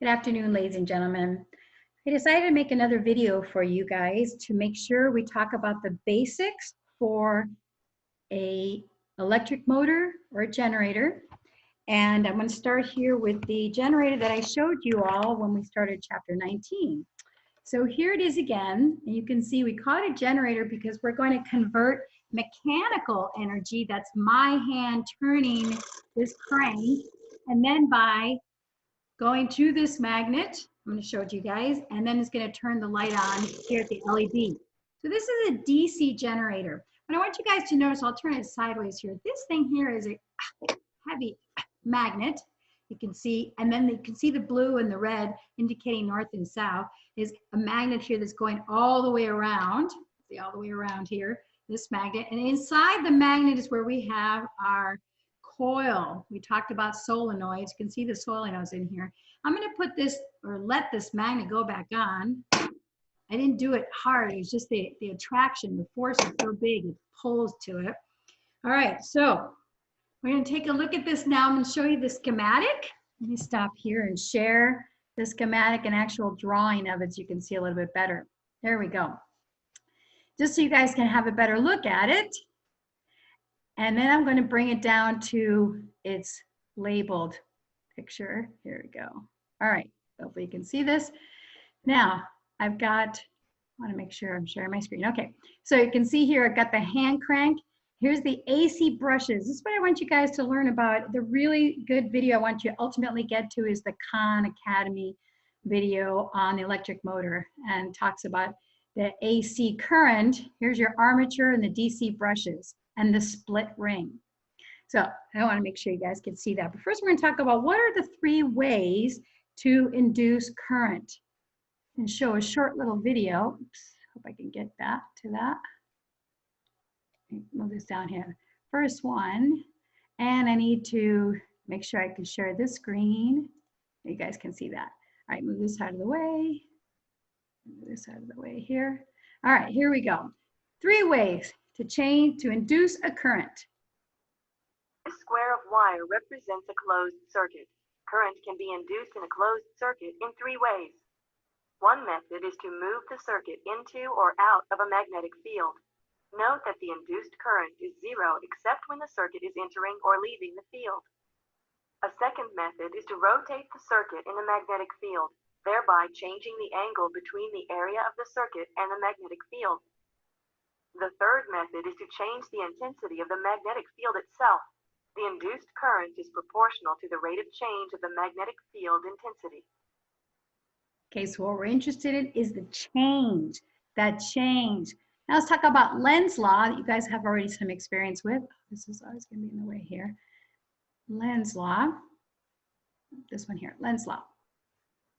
Good afternoon, ladies and gentlemen. I decided to make another video for you guys to make sure we talk about the basics for an electric motor or a generator. And I'm going to start here with the generator that I showed you all when we started chapter 19. So here it is again, and you can see we call it a generator because we're going to convert mechanical energy, that's my hand turning this crank, and then by going to this magnet, I'm going to show it to you guys, and then it's going to turn the light on here at the LED. So this is a DC generator. But I want you guys to notice, I'll turn it sideways here. This thing here is a heavy magnet. You can see, and then you can see the blue and the red indicating north and south is a magnet here that's going all the way around. See, all the way around here, this magnet. And inside the magnet is where we have our coil. We talked about solenoids. You can see the solenoids in here. I'm going to put this or let this magnet go back on. I didn't do it hard. It was just the attraction. The force is so big, it pulls to it. All right, so we're going to take a look at this now. I'm going to show you the schematic. Let me stop here and share the schematic and actual drawing of it so you can see a little bit better. There we go. Just so you guys can have a better look at it. And then I'm going to bring it down to its labeled picture. Here we go. All right, hopefully you can see this. Now, I want to make sure I'm sharing my screen. Okay, so you can see here I've got the hand crank. Here's the AC brushes. This is what I want you guys to learn about. The really good video I want you to ultimately get to is the Khan Academy video on the electric motor, and talks about the AC current. Here's your armature and the DC brushes and the split ring. So I want to make sure you guys can see that. But first we're going to talk about what are the 3 ways to induce current. And show a short little video. Oops, hope I can get that to that. Move this down here. First one, and I need to make sure I can share this screen. You guys can see that. All right, move this out of the way. Move this out of the way here. All right, here we go. 3 ways to induce a current. A square of wire represents a closed circuit. Current can be induced in a closed circuit in 3 ways. One method is to move the circuit into or out of a magnetic field. Note that the induced current is 0 except when the circuit is entering or leaving the field. A second method is to rotate the circuit in the magnetic field, thereby changing the angle between the area of the circuit and the magnetic field. The third method is to change the intensity of the magnetic field itself. The induced current is proportional to the rate of change of the magnetic field intensity. Okay, so what we're interested in is the change, that change. Now let's talk about Lenz Law that you guys have already some experience with. This is always going to be in the way here. Lenz Law. This one here, Lenz Law.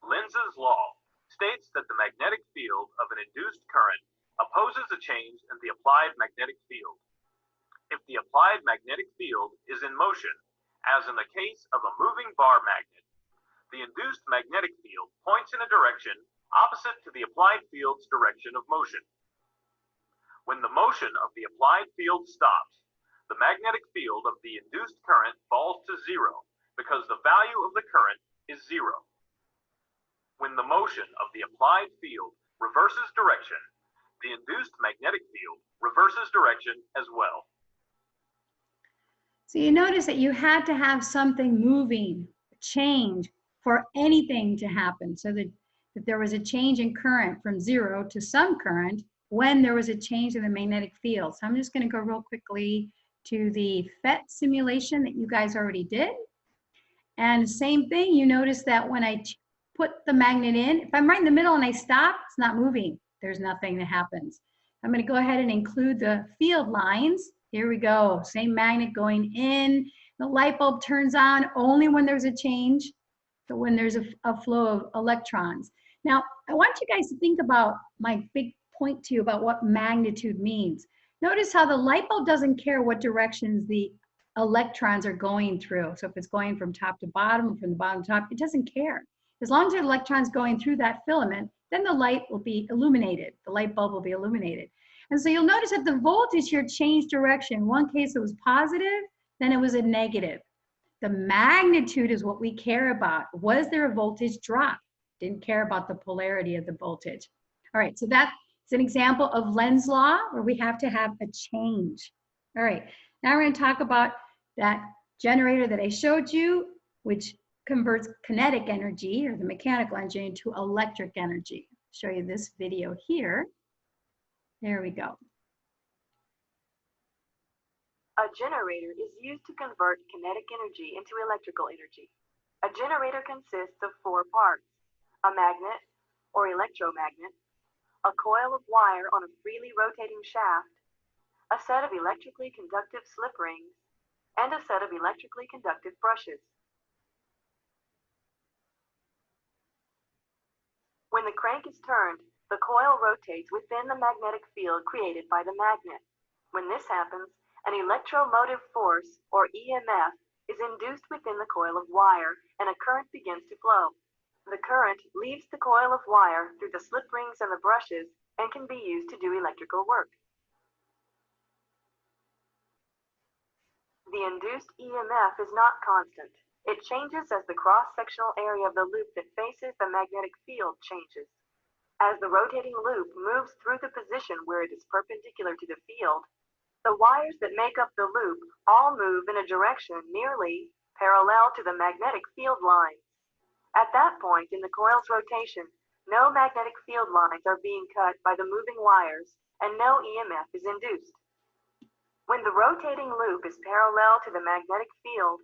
Lenz's law states that the magnetic field of an induced current opposes a change in the applied magnetic field. If the applied magnetic field is in motion, as in the case of a moving bar magnet, the induced magnetic field points in a direction opposite to the applied field's direction of motion. When the motion of the applied field stops, the magnetic field of the induced current falls to 0 because the value of the current is 0. When the motion of the applied field reverses direction, the induced magnetic field reverses direction as well. So you notice that you had to have something moving, change, for anything to happen, so that there was a change in current from 0 to some current when there was a change in the magnetic field. So I'm just going to go real quickly to the FET simulation that you guys already did. And same thing, you notice that when I put the magnet in, if I'm right in the middle and I stop, it's not moving. There's nothing that happens. I'm going to go ahead and include the field lines. Here we go, same magnet going in. The light bulb turns on only when there's a change. So when there's a flow of electrons. Now, I want you guys to think about my big point to you about what magnitude means. Notice how the light bulb doesn't care what directions the electrons are going through. So if it's going from top to bottom, or from the bottom to top, it doesn't care. As long as there are electrons going through that filament, then the light will be illuminated. The light bulb will be illuminated. And so you'll notice that the voltage here changed direction. In one case it was positive, then it was a negative. The magnitude is what we care about. Was there a voltage drop? Didn't care about the polarity of the voltage. All right, so that's an example of Lenz law where we have to have a change. All right, now we're going to talk about that generator that I showed you, which converts kinetic energy or the mechanical energy into electric energy. I'll show you this video here. There we go. A generator is used to convert kinetic energy into electrical energy. A generator consists of 4 parts: a magnet or electromagnet, a coil of wire on a freely rotating shaft, a set of electrically conductive slip rings, and a set of electrically conductive brushes. When the crank is turned, the coil rotates within the magnetic field created by the magnet. When this happens, an electromotive force, or EMF, is induced within the coil of wire, and a current begins to flow. The current leaves the coil of wire through the slip rings and the brushes and can be used to do electrical work. The induced EMF is not constant. It changes as the cross-sectional area of the loop that faces the magnetic field changes. As the rotating loop moves through the position where it is perpendicular to the field, the wires that make up the loop all move in a direction nearly parallel to the magnetic field lines. At that point in the coil's rotation, no magnetic field lines are being cut by the moving wires, and no EMF is induced. When the rotating loop is parallel to the magnetic field,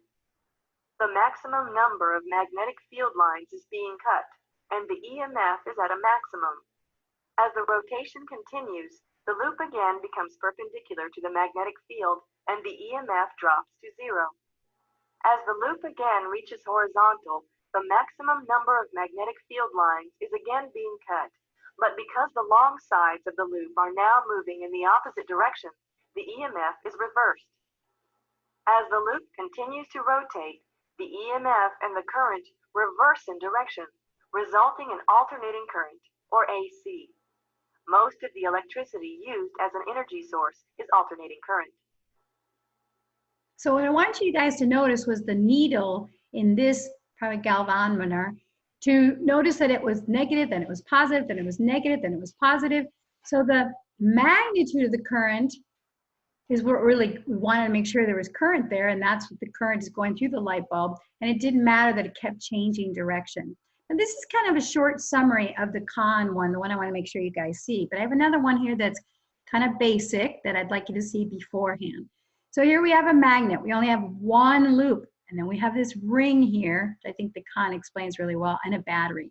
the maximum number of magnetic field lines is being cut, and the EMF is at a maximum. As the rotation continues, the loop again becomes perpendicular to the magnetic field, and the EMF drops to 0. As the loop again reaches horizontal, the maximum number of magnetic field lines is again being cut, but because the long sides of the loop are now moving in the opposite direction, the EMF is reversed. As the loop continues to rotate, the EMF and the current reverse in direction, resulting in alternating current, or AC. Most of the electricity used as an energy source is alternating current. So what I want you guys to notice was the needle in this probably galvanometer, to notice that it was negative, then it was positive, then it was negative, then it was positive. So the magnitude of the current is what really we wanted to make sure there was current there, and that's what the current is going through the light bulb, and it didn't matter that it kept changing direction. And this is kind of a short summary of the con one, the one I want to make sure you guys see. But I have another one here that's kind of basic that I'd like you to see beforehand. So here we have a magnet. We only have one loop, and then we have this ring here, which I think the con explains really well, and a battery.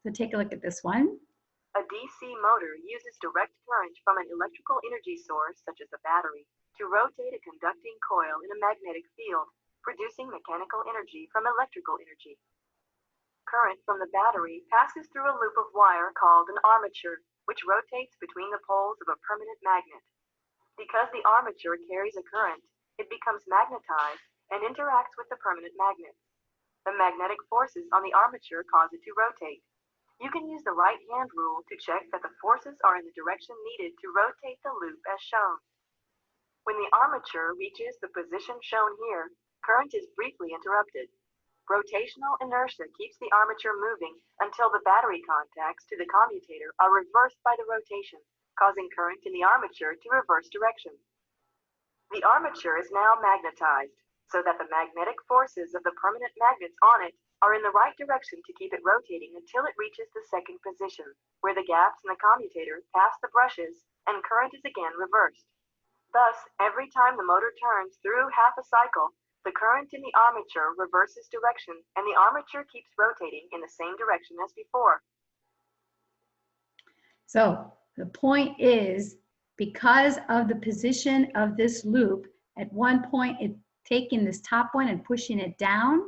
So take a look at this one. A DC motor uses direct current from an electrical energy source, such as a battery, to rotate a conducting coil in a magnetic field, producing mechanical energy from electrical energy. Current from the battery passes through a loop of wire called an armature, which rotates between the poles of a permanent magnet. Because the armature carries a current, it becomes magnetized and interacts with the permanent magnet. The magnetic forces on the armature cause it to rotate. You can use the right-hand rule to check that the forces are in the direction needed to rotate the loop as shown. When the armature reaches the position shown here, current is briefly interrupted. Rotational inertia keeps the armature moving until the battery contacts to the commutator are reversed by the rotation, causing current in the armature to reverse direction. The armature is now magnetized, so that the magnetic forces of the permanent magnets on it are in the right direction to keep it rotating until it reaches the second position, where the gaps in the commutator pass the brushes and current is again reversed. Thus, every time the motor turns through half a cycle, the current in the armature reverses direction and the armature keeps rotating in the same direction as before. So, the point is, because of the position of this loop, at one point it's taking this top one and pushing it down,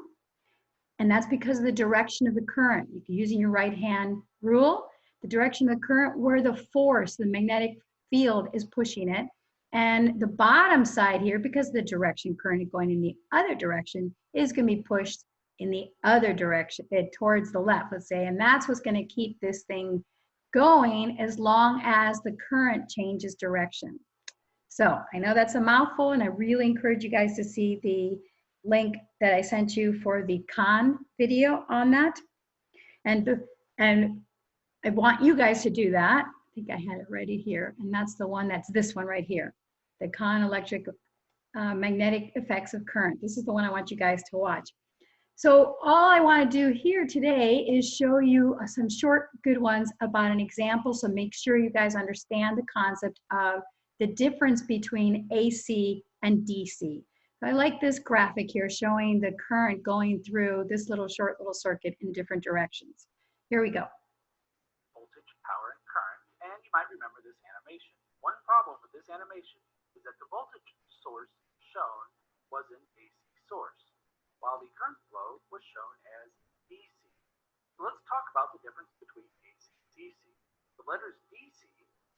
and that's because of the direction of the current. You can using your right hand rule, the direction of the current where the force, the magnetic field is pushing it, and the bottom side here, because of the direction current is going in the other direction, is going to be pushed in the other direction, towards the left, let's say, and that's what's going to keep this thing going as long as the current changes direction. So I know that's a mouthful, and I really encourage you guys to see the link that I sent you for the con video on that. And I want you guys to do that. I think I had it ready here. And that's the one, that's this one right here. The con electric magnetic effects of current. This is the one I want you guys to watch. So all I want to do here today is show you some short good ones about an example. So make sure you guys understand the concept of the difference between AC and DC. So I like this graphic here showing the current going through this short little circuit in different directions. Here we go. Voltage, power, and current, and you might remember this animation. One problem with this animation is that the voltage source shown was an AC source, while the current flow was shown as DC. So let's talk about the difference between AC and DC. The letters DC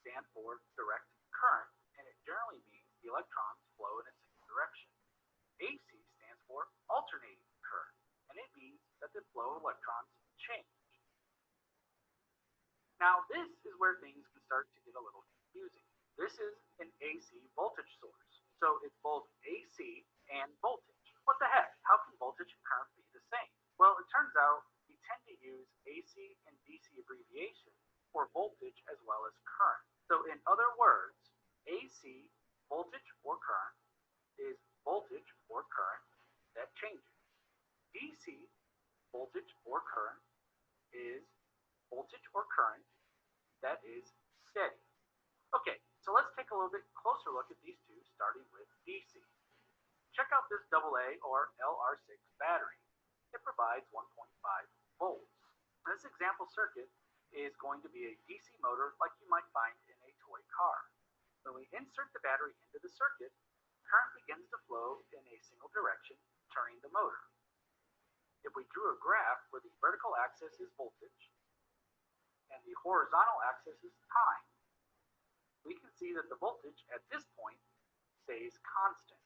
stand for direct current, and it generally means the electrons flow in a single direction. AC stands for alternating current, and it means that the flow of electrons change. Now this is where things can start to get a little confusing. This is an AC voltage source, so it's both AC and voltage. What the heck? How can voltage and current be the same? Well, it turns out we tend to use AC and DC abbreviations for voltage as well as current. So in other words, AC, voltage or current, is voltage or current that changes. DC, voltage or current, is voltage or current that is steady. Okay, so let's take a little bit closer look at these two, starting with DC. Check out this AA or LR6 battery. It provides 1.5 volts. This example circuit is going to be a DC motor like you might find in a toy car. When we insert the battery into the circuit, current begins to flow in a single direction, turning the motor. If we drew a graph where the vertical axis is voltage and the horizontal axis is time, we can see that the voltage at this point stays constant.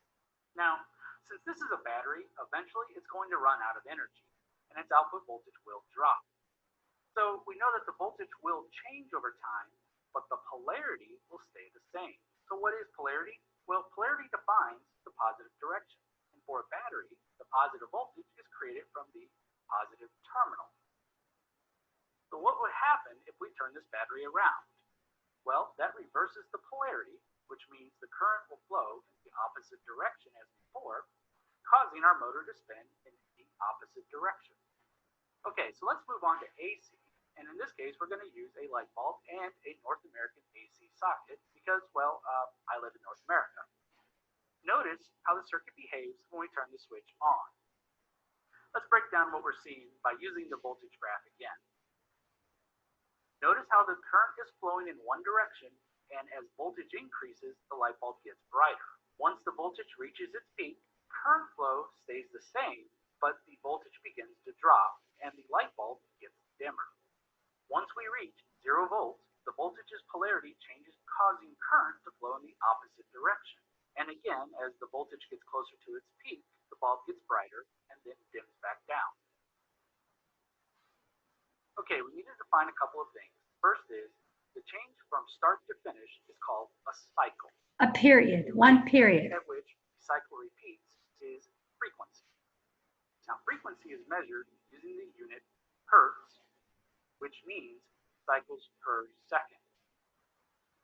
Now, since this is a battery, eventually it's going to run out of energy, and its output voltage will drop. So we know that the voltage will change over time, but the polarity will stay the same. So what is polarity? Well, polarity defines the positive direction. And for a battery, the positive voltage is created from the positive terminal. So what would happen if we turn this battery around? Well, that reverses the polarity, which means the current will flow in the opposite direction as before, causing our motor to spin in the opposite direction. Okay, so let's move on to AC. And in this case, we're going to use a light bulb and a North American AC socket because, well, I live in North America. Notice how the circuit behaves when we turn the switch on. Let's break down what we're seeing by using the voltage graph again. Notice how the current is flowing in one direction, and as voltage increases, the light bulb gets brighter. Once the voltage reaches its peak, current flow stays the same, but the voltage begins to drop, and the light bulb gets dimmer. Once we reach 0 volts, the voltage's polarity changes, causing current to flow in the opposite direction. And again, as the voltage gets closer to its peak, the bulb gets brighter and then dims back down. Okay, we need to define a couple of things. First is, the change from start to finish is called a cycle. A period, one period. At which the cycle repeats is frequency. Now, frequency is measured using the unit hertz, which means cycles per second.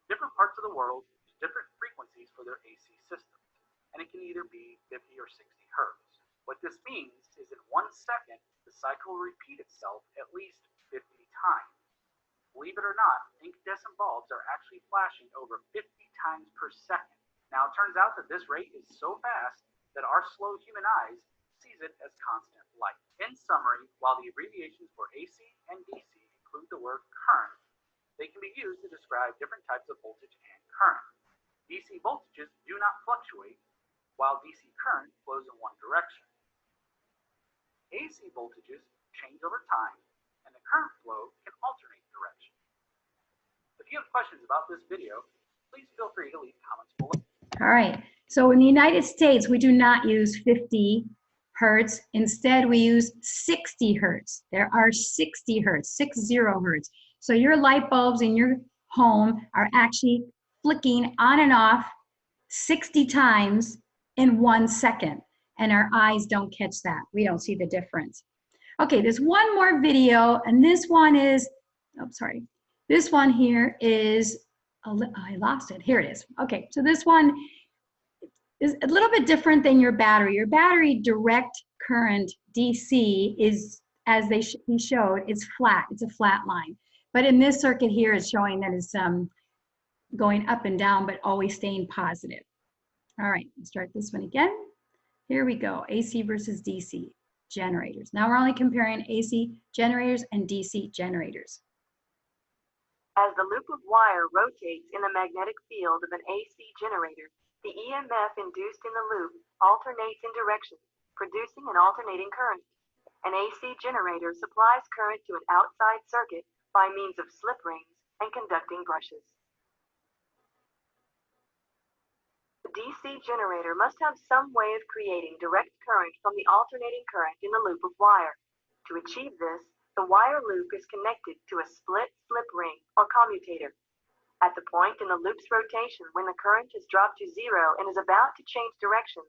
Different parts of the world use different frequencies for their AC systems, and it can either be 50 or 60 hertz. What this means is in 1 second, the cycle will repeat itself at least 50 times. Believe it or not, incandescent bulbs are actually flashing over 50 times per second. Now, it turns out that this rate is so fast that our slow human eyes sees it as constant light. In summary, while the abbreviations for AC and DC include the word current, they can be used to describe different types of voltage and current. DC voltages do not fluctuate, while DC current flows in one direction. AC voltages change over time, and the current flow can alternate direction. If you have questions about this video, please feel free to leave comments below. All right, so in the United States, we do not use 50 hertz. Instead, we use 60 hertz. There are 60 hertz, 60 hertz. So your light bulbs in your home are actually flicking on and off 60 times in 1 second. and our eyes don't catch that. We don't see the difference. Okay, there's one more video, and this one is, oh, sorry. This one here is, I lost it. Here it is. Okay, so this one is a little bit different than your battery. Your battery direct current DC is, as he showed, it's flat. It's a flat line. But in this circuit here, it's showing that it's going up and down, but always staying positive. All right, let's start this one again. Here we go, AC versus DC generators. Now we're only comparing AC generators and DC generators. As the loop of wire rotates in the magnetic field of an AC generator, the EMF induced in the loop alternates in direction, producing an alternating current. An AC generator supplies current to an outside circuit by means of slip rings and conducting brushes. The DC generator must have some way of creating direct current from the alternating current in the loop of wire. To achieve this, the wire loop is connected to a split slip ring or commutator. At the point in the loop's rotation when the current has dropped to zero and is about to change direction,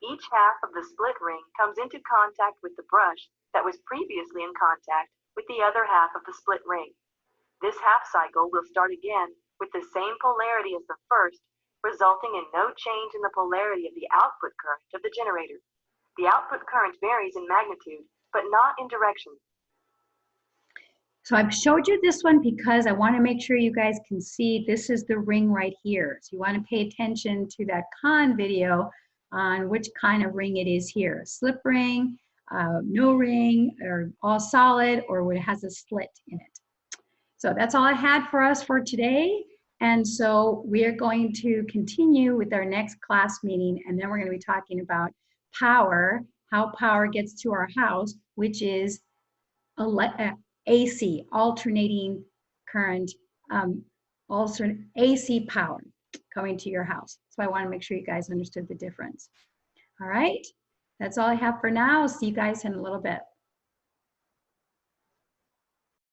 each half of the split ring comes into contact with the brush that was previously in contact with the other half of the split ring. This half cycle will start again with the same polarity as the first, resulting in no change in the polarity of the output current of the generator. The output current varies in magnitude, but not in direction. So I've showed you this one because I want to make sure you guys can see this is the ring right here. So you want to pay attention to that con video on which kind of ring it is here. Slip ring, no ring, or all solid, or what has a slit in it. So that's all I had for us for today. And so we are going to continue with our next class meeting, and then we're going to be talking about power, how power gets to our house, which is AC, alternating current, AC power coming to your house. So I want to make sure you guys understood the difference. All right, that's all I have for now. See you guys in a little bit.